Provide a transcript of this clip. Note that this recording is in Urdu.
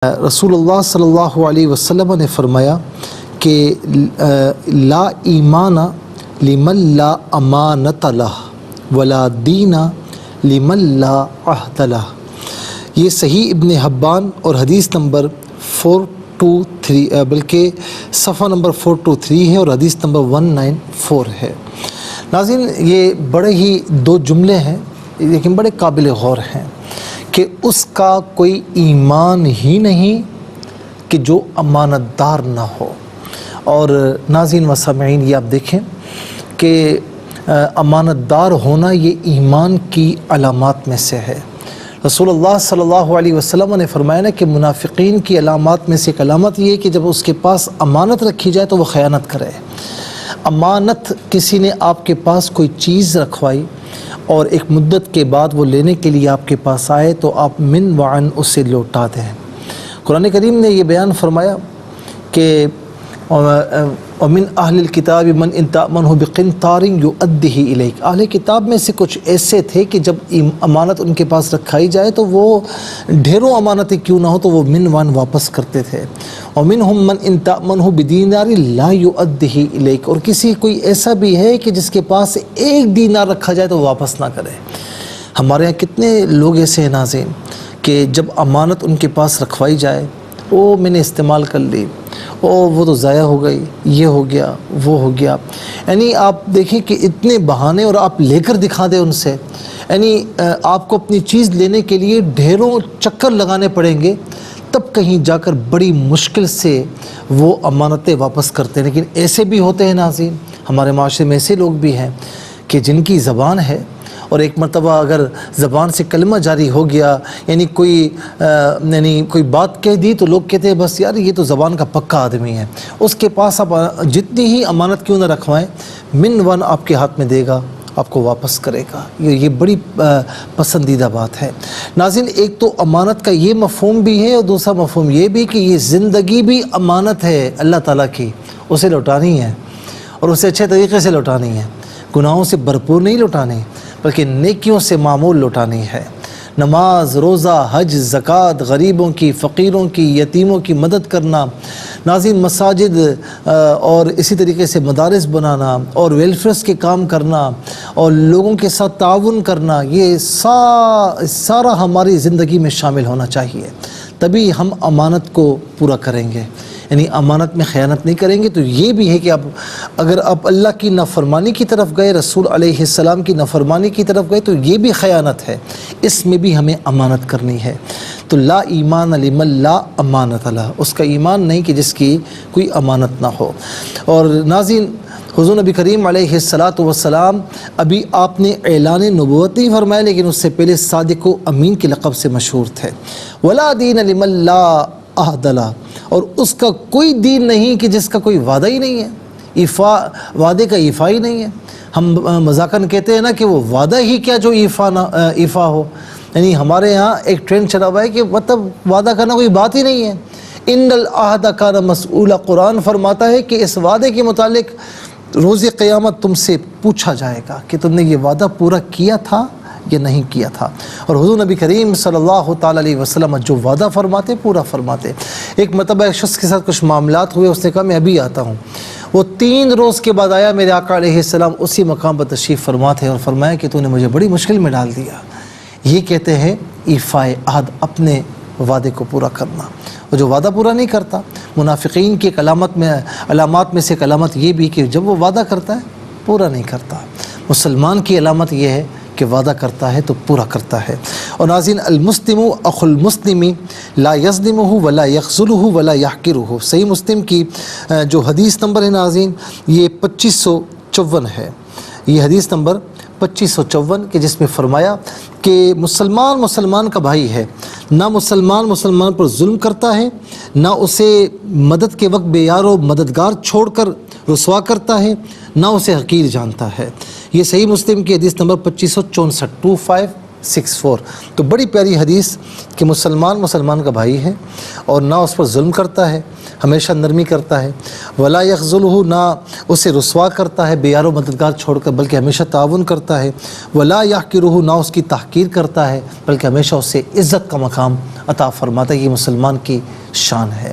رسول اللہ صلی اللہ علیہ وسلم نے فرمایا کہ لا ایمان لمن لا امانت لہ ولا دین لمن لا عہد لہ۔ یہ صحیح ابن حبان اور حدیث نمبر 423 بلکہ صفحہ نمبر 423 ہے اور حدیث نمبر 194 ہے۔ ناظرین، یہ بڑے ہی دو جملے ہیں لیکن بڑے قابل غور ہیں کہ اس کا کوئی ایمان ہی نہیں کہ جو امانت دار نہ ہو۔ اور ناظرین و سامعین، یہ آپ دیکھیں کہ امانت دار ہونا یہ ایمان کی علامات میں سے ہے۔ رسول اللہ صلی اللہ علیہ وسلم نے فرمایا نا کہ منافقین کی علامات میں سے ایک علامت یہ ہے کہ جب اس کے پاس امانت رکھی جائے تو وہ خیانت کرے۔ امانت کسی نے آپ کے پاس کوئی چیز رکھوائی اور ایک مدت کے بعد وہ لینے کے لیے آپ کے پاس آئے تو آپ من وعن اسے لوٹا دیں۔ قرآن کریم نے یہ بیان فرمایا کہ وَمِنْ أَهْلِ الْكِتَابِ مَنْ إِنْ تَأْمَنْهُ بِقِنْطَارٍ يُؤَدِّهِ إِلَيْكَ۔ اہل کتاب میں سے کچھ ایسے تھے کہ جب امانت ان کے پاس رکھائی جائے تو وہ ڈھیروں امانتیں کیوں نہ ہو تو وہ من وعن واپس کرتے تھے۔ وَمِنْهُمْ مَنْ إِنْ تَأْمَنْهُ بِدِينَارٍ لَا يُؤَدِّهِ إِلَيْكَ۔ اور کسی کوئی ایسا بھی ہے کہ جس کے پاس ایک دینار رکھا جائے تو واپس نہ کرے۔ ہمارے یہاں کتنے لوگ ایسے ہیں ناظرین کہ جب امانت ان کے پاس رکھوائی جائے، او میں نے استعمال کر لی، او وہ تو ضائع ہو گئی، یہ ہو گیا، وہ ہو گیا، یعنی آپ دیکھیں کہ اتنے بہانے اور آپ لے کر دکھا دیں ان سے، یعنی آپ کو اپنی چیز لینے کے لیے ڈھیروں چکر لگانے پڑیں گے تب کہیں جا کر بڑی مشکل سے وہ امانتیں واپس کرتے ہیں۔ لیکن ایسے بھی ہوتے ہیں ناظرین، ہمارے معاشرے میں ایسے لوگ بھی ہیں کہ جن کی زبان ہے اور ایک مرتبہ اگر زبان سے کلمہ جاری ہو گیا، یعنی کوئی بات کہہ دی تو لوگ کہتے ہیں بس یار یہ تو زبان کا پکا آدمی ہے، اس کے پاس آپ جتنی ہی امانت کیوں نہ رکھوائیں، من ون آپ کے ہاتھ میں دے گا، آپ کو واپس کرے گا۔ یہ بڑی پسندیدہ بات ہے۔ ناظرین، ایک تو امانت کا یہ مفہوم بھی ہے اور دوسرا مفہوم یہ بھی کہ یہ زندگی بھی امانت ہے اللہ تعالیٰ کی، اسے لوٹانی ہے اور اسے اچھے طریقے سے لوٹانی ہے، گناہوں سے بھرپور نہیں لوٹانی بلکہ نیکیوں سے معمول لوٹانی ہے۔ نماز، روزہ، حج، زکوٰۃ، غریبوں کی، فقیروں کی، یتیموں کی مدد کرنا، ناظرین مساجد اور اسی طریقے سے مدارس بنانا اور ویلفیئرس کے کام کرنا اور لوگوں کے ساتھ تعاون کرنا، یہ سارا ہماری زندگی میں شامل ہونا چاہیے، تبھی ہم امانت کو پورا کریں گے۔ یعنی امانت میں خیانت نہیں کریں گے تو یہ بھی ہے کہ اگر آپ اللہ کی نافرمانی کی طرف گئے، رسول علیہ السلام کی نافرمانی کی طرف گئے تو یہ بھی خیانت ہے، اس میں بھی ہمیں امانت کرنی ہے۔ تو لا ایمان لمن لا امانت لہ، اس کا ایمان نہیں کہ جس کی کوئی امانت نہ ہو۔ اور ناظرین، حضور نبی کریم علیہ السلام ابھی آپ نے اعلان نبوت نہیں فرمایا لیکن اس سے پہلے صادق و امین کے لقب سے مشہور تھے۔ ولا دین لمن لا عہد لہ، اور اس کا کوئی دین نہیں کہ جس کا کوئی وعدہ ہی نہیں ہے، وعدے کا ایفا ہی نہیں ہے۔ ہم مذاقاً کہتے ہیں نا کہ وہ وعدہ ہی کیا جو ایفا ہو، یعنی ہمارے ہاں ایک ٹرینڈ چلا ہوا ہے کہ مطلب وعدہ کرنا کوئی بات ہی نہیں ہے۔ ان العہد کان مسئولا، قرآن فرماتا ہے کہ اس وعدے کے متعلق روز قیامت تم سے پوچھا جائے گا کہ تم نے یہ وعدہ پورا کیا تھا یا نہیں کیا تھا۔ اور حضور نبی کریم صلی اللہ تعالیٰ علیہ وسلم جو وعدہ فرماتے پورا فرماتے۔ ایک مرتبہ ایک شخص کے ساتھ کچھ معاملات ہوئے، اس نے کہا میں ابھی آتا ہوں۔ وہ 3 روز کے بعد آیا، میرے آقا علیہ السلام اسی مقام پر تشریف فرما تھے اور فرمایا کہ تو نے مجھے بڑی مشکل میں ڈال دیا۔ یہ کہتے ہیں ایفائے عہد، اپنے وعدے کو پورا کرنا۔ اور جو وعدہ پورا نہیں کرتا، منافقین کی ایک علامات میں سے ایک علامت یہ بھی کہ جب وہ وعدہ کرتا ہے پورا نہیں کرتا۔ مسلمان کی علامت یہ ہے کہ وعدہ کرتا ہے تو پورا کرتا ہے۔ اور ناظرین، المسلم اخو المسلم لا یظلمہ ولا یخذلہ ولا یحقرہ، صحیح مسلم کی جو حدیث نمبر ہے ناظرین یہ 2554 ہے، یہ حدیث نمبر 2554 کہ جس میں فرمایا کہ مسلمان کا بھائی ہے، نہ مسلمان پر ظلم کرتا ہے، نہ اسے مدد کے وقت بے یار و مددگار چھوڑ کر رسوا کرتا ہے، نہ اسے حقیر جانتا ہے۔ یہ صحیح مسلم کی حدیث نمبر 2564 64۔ تو بڑی پیاری حدیث کہ مسلمان کا بھائی ہے اور نہ اس پر ظلم کرتا ہے، ہمیشہ نرمی کرتا ہے، ولا یخذلہ، نہ اسے رسوا کرتا ہے بے یار و مددگار چھوڑ کر، بلکہ ہمیشہ تعاون کرتا ہے، ولا یحقرہ، نہ اس کی تحقیر کرتا ہے بلکہ ہمیشہ اسے عزت کا مقام عطا فرماتا ہے۔ یہ مسلمان کی شان ہے۔